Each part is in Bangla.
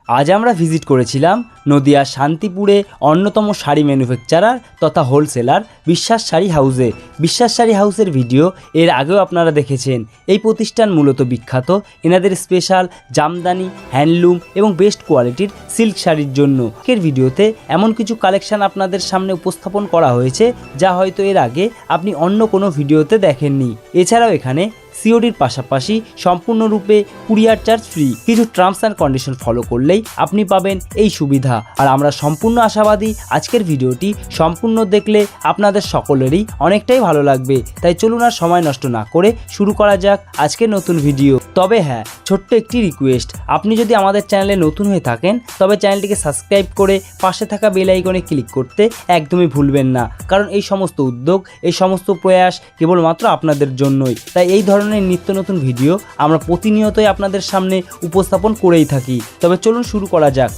আজ আমরা ভিজিট করেছিলাম নদিয়ার শান্তিপুরে অন্যতম শাড়ি ম্যানুফ্যাকচারার তথা হোলসেলার বিশ্বাস শাড়ি হাউসে। বিশ্বাস শাড়ি হাউসের ভিডিও এর আগেও আপনারা দেখেছেন। এই প্রতিষ্ঠান মূলত বিখ্যাত এনাদের স্পেশাল জামদানি, হ্যান্ডলুম এবং বেস্ট কোয়ালিটির সিল্ক শাড়ির জন্য। এর ভিডিওতে এমন কিছু কালেকশন আপনাদের সামনে উপস্থাপন করা হয়েছে যা হয়তো এর আগে আপনি অন্য কোনো ভিডিওতে দেখেননি। এছাড়াও এখানে সিওডির পাশাপাশি সম্পূর্ণরূপে কুরিয়ার চার্জ ফ্রি। কিছু টার্মস অ্যান্ড কন্ডিশন ফলো করলেই আপনি পাবেন এই সুবিধা। আর আমরা সম্পূর্ণ আশাবাদী আজকের ভিডিওটি সম্পূর্ণ দেখলে আপনাদের সকলেরই অনেকটাই ভালো লাগবে। তাই চলুন আর সময় নষ্ট না করে শুরু করা যাক আজকের নতুন ভিডিও। তবে হ্যাঁ, ছোট্ট একটি রিকোয়েস্ট, আপনি যদি আমাদের চ্যানেলে নতুন হয়ে থাকেন তবে চ্যানেলটিকে সাবস্ক্রাইব করে পাশে থাকা বেল আইকনে ক্লিক করতে একদমই ভুলবেন না, কারণ এই সমস্ত উদ্যোগ, এই সমস্ত প্রয়াস কেবলমাত্র আপনাদের জন্যই। তাই এই ধরনের নিত্য নতুন ভিডিও আমরা প্রতিনিয়তই আপনাদের সামনে উপস্থাপন করেই থাকি। তবে চলুন শুরু করা যাক।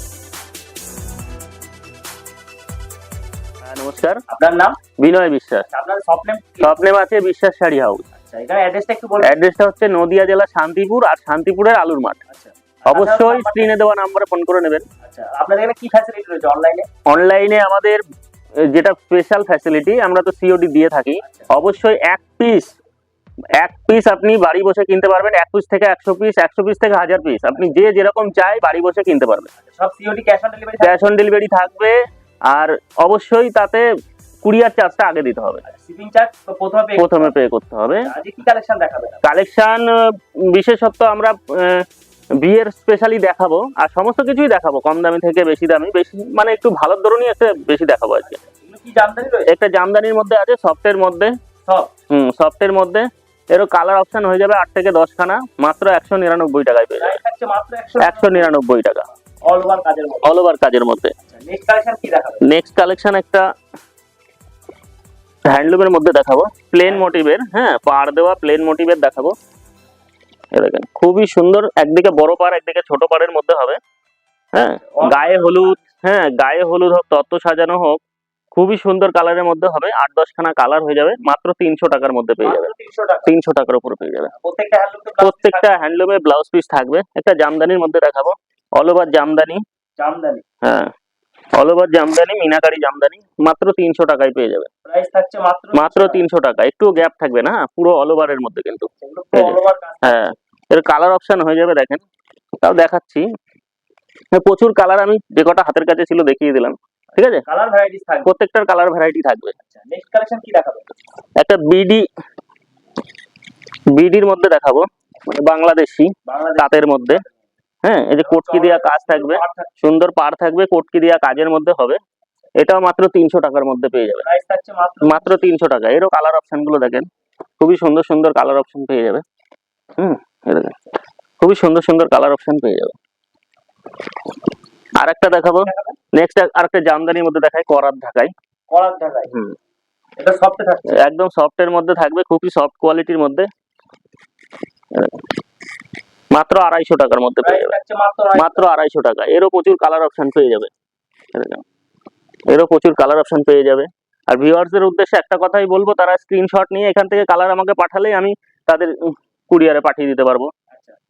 নমস্কার, আপনার নাম? বিনয় বিশ্বাস। আপনার স্বপ্নেম? স্বপ্নেম আছে বিশ্বাস শাড়ি হাউস। আচ্ছা, এখানে অ্যাড্রেসটা একটু বলুন। অ্যাড্রেসটা হচ্ছে নদিয়া জেলা শান্তিপুর, আর শান্তিপুরের আলুর মাঠ। আচ্ছা, অবশ্যই স্ক্রিনে দেওয়া নম্বরে ফোন করে নেবেন। আচ্ছা, আপনাদের এখানে কি ফ্যাসিলিটি রয়েছে অনলাইনে? অনলাইনে আমাদের যেটা স্পেশাল ফ্যাসিলিটি, আমরা তো সিওডি দিয়ে থাকি। অবশ্যই এক পিস আপনি বাড়ি বসে কিনতে পারবেন। 1 পিস থেকে 100 পিস, 100 পিস থেকে 1000 পিস, আপনি যে যেরকম চাই বাড়ি বসে কিনতে পারবেন। সব COD cash on delivery? Cash on delivery থাকবে, আর অবশ্যই তাতে কুরিয়ার চার্জটা আগে দিতে হবে। শিপিং চার্জ তো প্রথমে পে করতে হবে। আজকে কি কালেকশন দেখাবেন? কালেকশন বিশেষত আমরা বিয়ের স্পেশালি দেখাবো, আর সমস্ত কিছুই দেখাবো, কম দামি থেকে বেশি দামি, বেশি মানে একটু ভালো ধরনের একটা বেশি দেখাবো আজকে। কি জামদানি রয়েছে? একটা জামদানির মধ্যে আছে, সফটের মধ্যে। সফটের মধ্যে এরও কালার অপশন হয়ে যাবে 8 থেকে 10 খানা, মাত্র 199 টাকায় পেয়ে যাবে। মাত্র 199 টাকা, অল ওভার কাজের মধ্যে। অল ওভার কাজের মধ্যে। নেক্সট কালেকশন কি দেখাবেন? নেক্সট কালেকশন একটা হ্যান্ডলুমের মধ্যে দেখাবো, প্লেন মোটিভের। হ্যাঁ, পাড় দেওয়া প্লেন মোটিভের দেখাবো। দেখেন খুবই সুন্দর, একদিকে বড় পাড়, একদিকে ছোট পাড়ের মধ্যে হবে। হ্যাঁ, গায়ে হলুদ, গায়ে হলুদ হোক, তত্ত্ব সাজানো হোক, খুবই সুন্দর কালারের মধ্যে হবে। 8-10 খানা কালার হয়ে যাবে, মাত্র 300 টাকার মধ্যে পেয়ে যাবে। 300 টাকার উপর পেয়ে যাবে। প্রত্যেকটা হ্যান্ডলুমে ব্লাউজ পিস থাকবে। একটা জামদানির মধ্যে দেখাবো, অল ওভার জামদানি। হ্যাঁ, অল ওভার জামদানি, মিনাকারি জামদানি, মাত্র 300 টাকায় পেয়ে যাবে। প্রাইস থাকছে মাত্র 300 টাকা। একটু গ্যাপ থাকবে না, পুরো অল ওভারের মধ্যে কিন্তু। হ্যাঁ, এর কালার অপশন হয়ে যাবে, দেখেন তাও দেখাচ্ছি। প্রচুর কালার, আমি যে কটা হাতের কাছে ছিল দেখিয়ে দিলাম। ঠিক আছে, কালার ভ্যারাইটিস থাকবে, প্রত্যেকটার কালার ভ্যারাইটি থাকবে। আচ্ছা, নেক্সট কালেকশন কি দেখাবেন? একটা বিডির মধ্যে দেখাবো, মানে বাংলাদেশি তাঁতের মধ্যে। হ্যাঁ, এই যে কোটকি দেওয়া কাজ থাকবে, সুন্দর পাড় থাকবে, কোটকি দেওয়া কাজের মধ্যে হবে। এটাও মাত্র 300 টাকার মধ্যে পেয়ে যাবে। প্রাইস থাকছে মাত্র 300 টাকা। এরও কালার অপশন গুলো দেখেন, খুবই সুন্দর সুন্দর কালার অপশন পেয়ে যাবে। খুবই সুন্দর সুন্দর কালার অপশন পেয়ে যাবে। আর একটা দেখাবো, নেক্সট আরেকটা জামদানির মধ্যে দেখাই, করাত ঢাকাই। এটা সফট থাকবে, একদম সফটের মধ্যে থাকবে, খুবই সফট কোয়ালিটির মধ্যে। মাত্র 250 টাকার মধ্যে পেয়ে যাবে। মাত্র 250 টাকা। এরও প্রচুর কালার অপশন পেয়ে যাবে। আর ভিউয়ার্সদের উদ্দেশ্যে একটা কথাই বলবো, তারা স্ক্রিনশট নিয়ে এখান থেকে কালার আমাকে পাঠালেই আমি তাদের কুরিয়ারে পাঠিয়ে দিতে পারবো।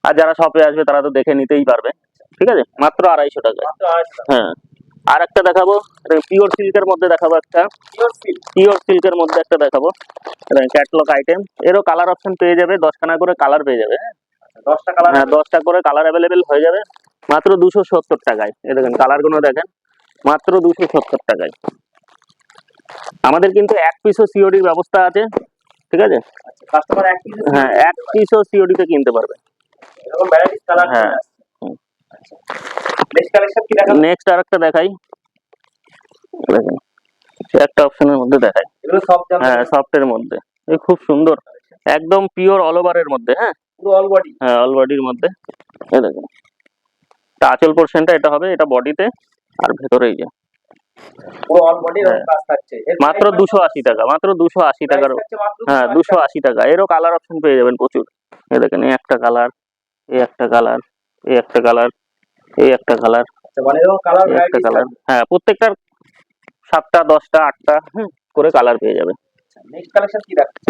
আর যারা শপে আসবে তারা তো দেখে নিতেই পারবে। ঠিক আছে, মাত্র 250 টাকা। হ্যাঁ, আর একটা দেখাবো, পিওর সিল্কের মধ্যে দেখাবো, একটা পিওর সিল্কের মধ্যে একটা দেখাবো, ক্যাটলগ আইটেম। এরও কালার অপশন পেয়ে যাবে, 10 খানা করে কালার পেয়ে যাবে। হ্যাঁ, 10টা করে কালার অ্যাভেলেবেল হয়ে যাবে, মাত্র 270 টাকায়। এই দেখেন কালার গুলো দেখেন, মাত্র 270 টাকায়। আমাদের কিন্তু 1 পিসও সিওডির ব্যবস্থা আছে। ঠিক আছে, হ্যাঁ, 1 পিসও সিওডি তে কিনতে পারবে। হ্যাঁ, নেক্সট আরেকটা দেখাই, দেখেন একটা অপশনের মধ্যে দেখাই। হ্যাঁ, সফটের মধ্যে, এই খুব সুন্দর, একদম পিওর অল ওভারের মধ্যে। হ্যাঁ, হ্যাঁ, অল বডির মধ্যে। এই দেখেন, আঁচল পোরশনটা এটা হবে, এটা বডিতে, আর ভেতরে এই যে মাত্র 280 টাকা। মাত্র 280 টাকার। হ্যাঁ, 280 টাকা। এরও কালার অপশন পেয়ে যাবেন প্রচুর। এই দেখেন, এই একটা কালার, এই একটা কালার, এই একটা কালার, এই একটা কালার, একটা কালার। হ্যাঁ, প্রত্যেকটার 7টা 10টা 8টা করে কালার পেয়ে যাবে।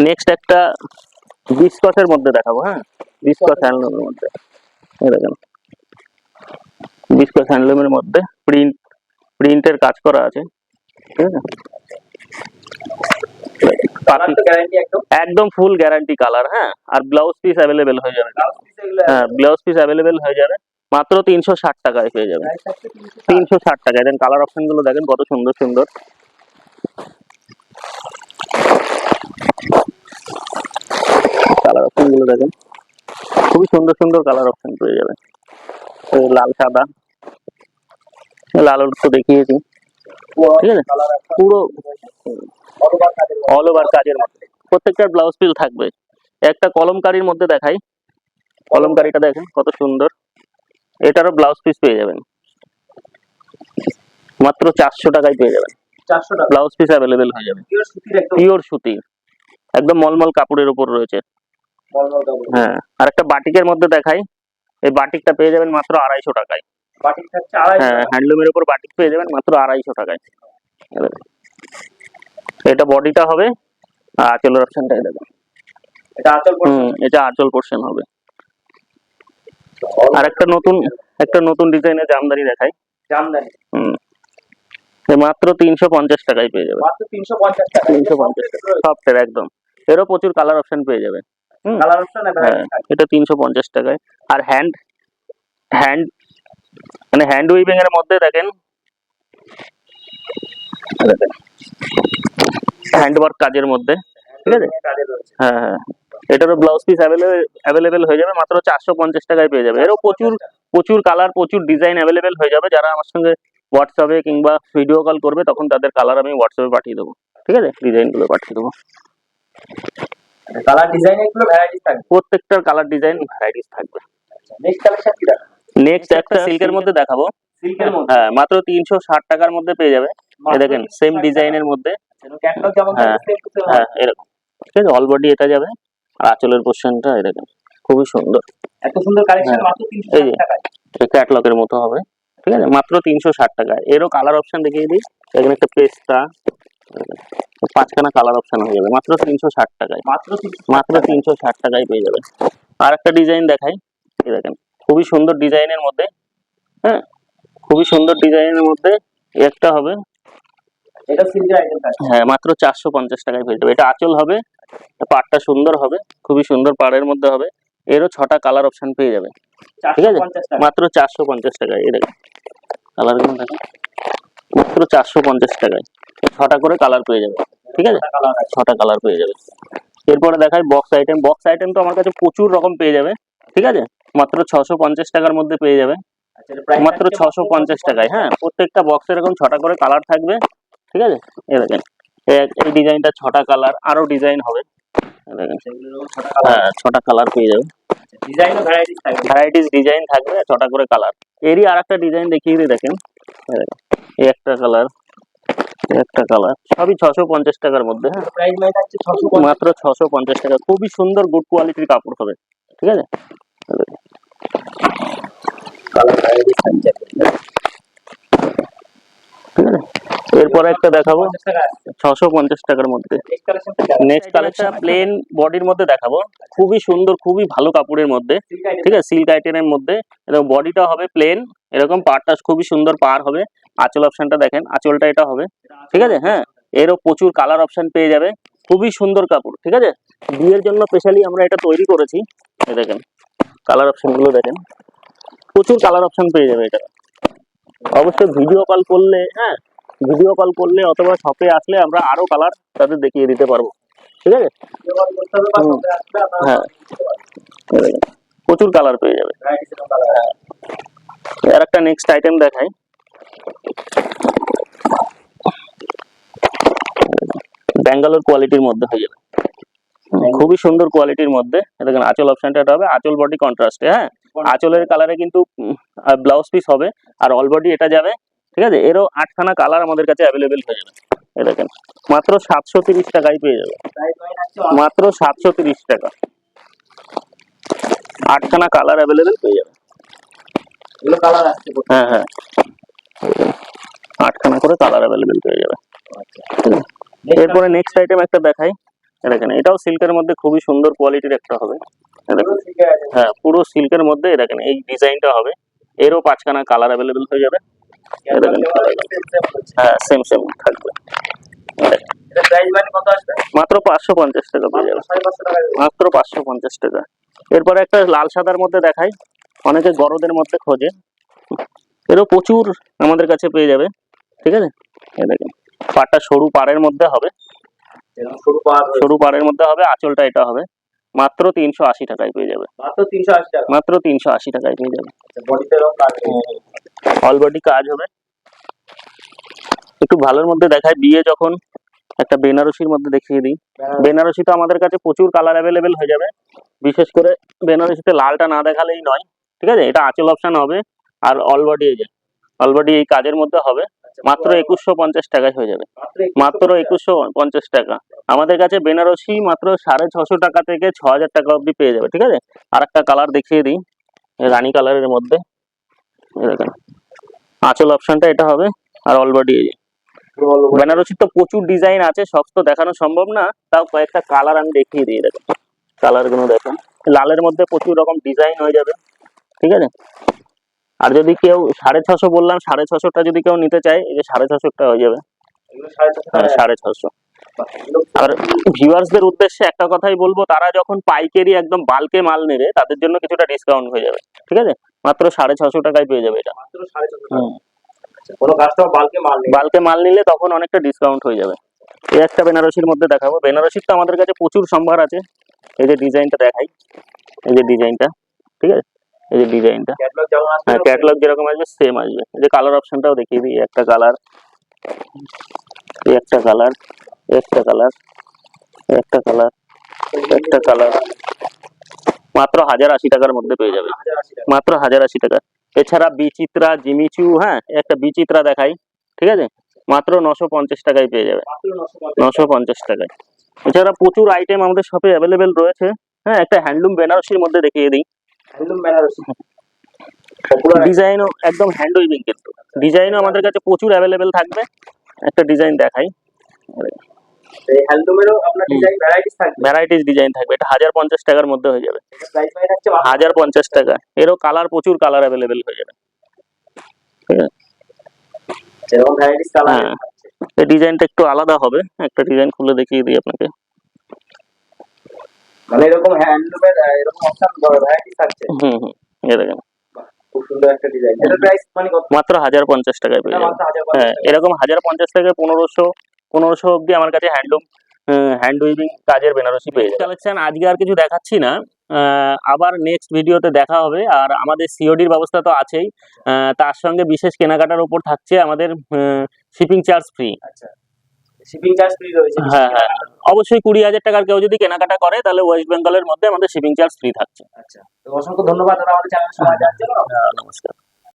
নেক্সট একটা বিস্কটের মধ্যে দেখাবো। হ্যাঁ, বিস্কট হ্যান্ডলুমের মধ্যে। এই দেখেন বিস্কাস হ্যান্ডলুমের মধ্যে প্রিন্টের কাজ করা আছে, ঠিক আছে। একদম ফুল গ্যারান্টি কালার, হ্যাঁ। আর ব্লাউজ পিস অ্যাভেলেবেল হয়ে যাবে, হ্যাঁ ব্লাউজ পিস অ্যাভেলেবেল হয়ে যাবে মাত্র 360 টাকায় পেয়ে যাবে। 360 টাকায়। দেন কালার অপশন গুলো দেখেন কত সুন্দর সুন্দর। কালার অপশন গুলো দেখেন খুবই সুন্দর সুন্দর কালার অপশন পেয়ে যাবে। লাল সাদা, লাল তো দেখিয়েছি, ঠিক আছে। পুরো অল ওভার কাজের মধ্যে প্রত্যেকটার ব্লাউজ পিস থাকবে। একটা কলমকারীর মধ্যে দেখাই, কলমকারীটা দেখেন কত সুন্দর। এটারও ব্লাউজ পিস পেয়ে যাবেন মাত্র 400 টাকায় পেয়ে যাবেন। 400 টাকা ব্লাউজ পিস অ্যাভেলেবেল হয়ে যাবে। পিওর সুতির একদম মলমল কাপড়ের উপর রয়েছে, হ্যাঁ। আর একটা বাটিকের মধ্যে দেখাই, এই বাটিকটা পেয়ে যাবেন মাত্র 250 টাকায়। হ্যাঁ, হ্যান্ডলুমের উপর বাটিক পেয়ে যাবেন মাত্র 250 টাকায়। এটা বডিটা হবে, আর আঁচলের অপশনটা দেখুন, এটা আঁচল পোর্শন হবে। আর একটা নতুন ডিজাইনের জামদানি দেখাই, জামদানি মাত্র 350 টাকায় পেয়ে যাবে। 350 টাকা সফটের একদম। এরও প্রচুর কালার অপশন পেয়ে যাবে, কালার অপশন। এটা 350 টাকায়। আর হ্যান্ড মানে হ্যান্ড উইভিং এর মধ্যে দেখেন হ্যান্ড ওয়ার্ক কাজের মধ্যে, ঠিক আছে। হ্যাঁ হ্যাঁ, এটারও ব্লাউজ পিস অ্যাভেলেবেল হয়ে যাবে মাত্র 450 টাকায় পেয়ে যাবে। এরও প্রচুর কালার, প্রচুর ডিজাইন অ্যাভেলেবেল হয়ে যাবে। যারা আমার সঙ্গে হোয়াটসঅ্যাপে কিংবা ভিডিও কল করবে তখন তাদের কালার আমি হোয়াটসঅ্যাপে পাঠিয়ে দেবো, ঠিক আছে। ডিজাইন গুলো পাঠিয়ে দেবো। কালার ডিজাইন এগুলো ভ্যারাইটিস থাকবে, প্রত্যেকটার কালার ডিজাইন ভ্যারাইটিস থাকবে। নেক্সট কালেকশন কি দেখাবো? নেক্সট একটা সিল্কের মধ্যে দেখাবো। সিল্কের মধ্যে হ্যাঁ, মাত্র 360 টাকার মধ্যে পেয়ে যাবে। এই দেখেন সেম ডিজাইনের মধ্যে, হ্যাঁ এরকম, ঠিক আছে। অল বডি এটা যাবে, আর আঁচলের পোরশনটা এই দেখেন খুবই সুন্দর, এত সুন্দর কালেকশন মাত্র 360 টাকায়। এই ক্যাটালগের মতো হবে, ঠিক আছে, মাত্র 360 টাকায়। এরও কালার অপশন দেখিয়ে দিই। এখানে একটা পেস্তা, 5খানা কালার অপশন হয়ে যাবে মাত্র 360 টাকায়। মাত্র 360 টাকায় পেয়ে যাবে। আর একটা ডিজাইন দেখাই, এই দেখেন খুবই সুন্দর ডিজাইনের মধ্যে, হ্যাঁ খুবই সুন্দর ডিজাইনের মধ্যে একটা হবে। এটা সিল্কের আইটেম থাকবে, হ্যাঁ মাত্র 450 টাকায় পেয়ে যাবে। এটা আঁচল হবে, পাড়টা সুন্দর হবে, খুবই সুন্দর পাড়ের মধ্যে হবে। এরও 6টা কালার অপশন পেয়ে যাবে, ঠিক আছে, মাত্র 450 টাকায়। এই দেখেন কালার গুলো দেখেন মাত্র 450 টাকায় 6টা করে কালার পেয়ে যাবে, ঠিক আছে। 6টা কালার পেয়ে যাবে। এরপরে দেখাই বক্স আইটেম। বক্স আইটেম তো আমার কাছে প্রচুর রকম পেয়ে যাবে, ঠিক আছে। মাত্র 650 টাকার মধ্যে পেয়ে যাবে, মাত্র 650 টাকায়। হ্যাঁ, প্রত্যেকটা বক্সে এরকম 6টা করে কালার থাকবে, ঠিক আছে। এই দেখেন এই ডিজাইনটা 6টা কালার, আরো ডিজাইন হবে, হ্যাঁ 6টা কালার পেয়ে যাবে। ভ্যারাইটিস ডিজাইন থাকবে, 6টা করে কালার। এরই আর একটা ডিজাইন দেখিয়ে দিই, দেখেন এই একটা কালার, একটা কালার, সবই 650 টাকার মধ্যে। হ্যাঁ, মাত্র 650 টাকা। খুবই সুন্দর গুড কোয়ালিটির কাপড় হবে, ঠিক আছে। এরপরে একটা দেখাবো 650 টাকার মধ্যে। নেক্সট কালেকশন প্লেন বডির মধ্যে দেখাবো, খুবই সুন্দর, খুবই ভালো কাপড়ের মধ্যে, ঠিক আছে। সিল্ক আইটেমের মধ্যে এরকম বডিটা হবে প্লেন, এরকম পাড়টা খুবই সুন্দর পাড় হবে। আঁচল অপশনটা দেখেন, আঁচলটা এটা হবে, ঠিক আছে। হ্যাঁ, এরও প্রচুর কালার অপশন পেয়ে যাবে, খুবই সুন্দর কাপড়, ঠিক আছে। বিয়ের জন্য স্পেশালি আমরা এটা তৈরি করেছি। এই দেখেন কালার অপশন গুলো দেখেন, প্রচুর কালার অপশন পেয়ে যাবে। এটা অবশ্যই ভিডিও কল করলে, হ্যাঁ ভিডিও কল করলে অথবা শপে আসলে আমরা আরো কালার তাদের দেখিয়ে দিতে পারবো, ঠিক আছে। হ্যাঁ, প্রচুর কালার পেয়ে যাবে। আর একটা নেক্সট আইটেম দেখাই, ব্যাঙ্গালোর কোয়ালিটির মধ্যে হয়ে যাবে, খুবই সুন্দর কোয়ালিটির মধ্যে। দেখেন আঁচল অপশনটা এটা হবে, আঁচল বডি কন্ট্রাস্টে। হ্যাঁ, আঁচলের কালারে কিন্তু ব্লাউজ পিস হবে, আর অল বডি এটা যাবে, ঠিক আছে। এরও 8খানা কালার আমাদের কাছে অ্যাভেলেবেল হয়ে যাবে। এই দেখেন মাত্র 730 টাকায় পেয়ে যাবে, মাত্র 730 টাকা। 8খানা কালার অ্যাভেলেবেল পেয়ে যাবে। হ্যাঁ হ্যাঁ, 8খানা করে কালার অ্যাভেলেবেল পেয়ে যাবে। এরপরে নেক্সট আইটেম একটা দেখাই, দেখেন এটাও সিল্কের মধ্যে খুবই সুন্দর কোয়ালিটির একটা হবে। হ্যাঁ, পুরো সিল্কের মধ্যে দেখেন এই ডিজাইনটা হবে, এরও 5খানা কালার অ্যাভেলেবেল হয়ে যাবে। এই দেখেন, হ্যাঁ সেম থাকবে। মাত্র 550 টাকা পেয়ে যাবে, মাত্র 550 টাকা। এরপরে একটা লাল সাদার মধ্যে দেখাই, অনেকে গরদের মধ্যে খোঁজে, এরও প্রচুর আমাদের কাছে পেয়ে যাবে। ঠিক আছে, এই দেখেন পাটটা সরু পাড়ের মধ্যে হবে, সরু পাড়ের মধ্যে হবে, আঁচলটা এটা হবে। মাত্র 380 টাকায় পেয়ে যাবে, মাত্র 380 টাকায় পেয়ে যাবে। অল বডি কাজ হবে। একটু ভালোর মধ্যে দেখায়, বিয়ে যখন একটা বেনারসির মধ্যে দেখিয়ে দিই। বেনারসি তো আমাদের কাছে প্রচুর কালার অ্যাভেলেবেল হয়ে যাবে, বিশেষ করে বেনারসিতে লালটা না দেখালেই নয়। ঠিক আছে, এটা আঁচল অপশন হবে, আর অল বডি এই কাজের মধ্যে হবে। মাত্র 2150 টাকায় হয়ে যাবে, মাত্র 2150 টাকা। আমাদের কাছে বেনারসি মাত্র 650 টাকা থেকে 6000 টাকা অবধি পেয়ে যাবে। ঠিক আছে, আর একটা কালার দেখিয়ে দিই, রানী কালারের মধ্যে। দেখেন আঁচল অপশনটা এটা হবে, আর অল বডি। বেনারসির তো প্রচুর ডিজাইন আছে, সব তো দেখানো সম্ভব না, তাও কয়েকটা কালার আমি দেখিয়ে দিই। দেখেন কালার গুলো দেখেন, লালের মধ্যে প্রচুর রকম ডিজাইন হয়ে যাবে। ঠিক আছে, আর যদি কেউ 650 বললাম, 650টা যদি কেউ নিতে চায়, এই যে 650টা হয়ে যাবে, 650। আর ভিউয়ার্সদের উদ্দেশ্যে একটা কথাই বলবো, তারা যখন পাইকারি একদম বাল্কে মাল নেবে, তাদের জন্য কিছুটা ডিসকাউন্ট হয়ে যাবে। ঠিক আছে, মাত্র 650 টাকায় পেয়ে যাবে এটা। বাল্কে মাল নিলে তখন অনেকটা ডিসকাউন্ট হয়ে যাবে। এই একটা বেনারসির মধ্যে দেখাবো, বেনারসির তো আমাদের কাছে প্রচুর সম্ভার আছে। এই যে ডিজাইনটা দেখাই, এই যে ডিজাইনটা, ঠিক আছে, এই যে ডিজাইনটা, হ্যাঁ ক্যাটালগ যেরকম আসবে সেম আসবে। এই যে কালার অপশনটাও দেখিয়ে দিই, একটা কালার, একটা কালার, একটা কালার, একটা কালার, একটা কালার, মাত্র 1080 টাকার মধ্যে পেয়ে যাবে, মাত্র 1080 টাকা। এছাড়া বিচিত্রা, জিমিচু, হ্যাঁ একটা বিচিত্রা দেখাই, ঠিক আছে, মাত্র 950 টাকায় পেয়ে যাবে, 950 টাকায়। এছাড়া প্রচুর আইটেম আমাদের শপে অ্যাভেলেবেল রয়েছে। হ্যাঁ একটা হ্যান্ডলুম বেনারসির মধ্যে দেখিয়ে দিই, ডিজাইনও একদম হ্যান্ড উইভিং, কিন্তু ডিজাইনও আমাদের কাছে প্রচুর অ্যাভেলেবেল থাকবে। একটা ডিজাইন দেখাই, ভ্যারাইটিস ডিজাইন থাকবে। এটা 1050 টাকার মধ্যে হয়ে যাবে, 1050 টাকা। এরও কালার, প্রচুর কালার অ্যাভেলেবেল হয়ে যাবে। হ্যাঁ এই ডিজাইনটা একটু আলাদা হবে, একটা ডিজাইন খুলে দেখিয়ে দিই আপনাকে। মানে এরকম হ্যান্ডলুমের এরকম অপশন ভ্যারাইটি থাকছে। এই দেখেন খুব সুন্দর একটা ডিজাইন। এটা প্রাইস মানে কত? মাত্র 1050 টাকায় পেয়ে যাবেন। হ্যাঁ এরকম 1050 থেকে 1500 অবধি আমার কাছে হ্যান্ড উইভিং কাজের বেনারসি পেয়ে যাবেন। কালেকশন আজকে আর কিছু দেখাচ্ছি না, আবার নেক্সট ভিডিওতে দেখা হবে। আর আমাদের সিওডির ব্যবস্থা তো আছেই, তার সঙ্গে বিশেষ কেনাকাটার উপর থাকছে আমাদের শিপিং চার্জ ফ্রি। আচ্ছা, শিপিং চার্জ ফ্রি রয়েছে। হ্যাঁ হ্যাঁ অবশ্যই 20,000 টাকার কেউ যদি কেনাকাটা করে, তাহলে ওয়েস্ট বেঙ্গলের মধ্যে আমাদের শিপিং চার্জ ফ্রি থাকছে। আচ্ছা, তো অসংখ্য ধন্যবাদ দাদা আমাদের চ্যানেলে সময় দেওয়ার জন্য। নমস্কার।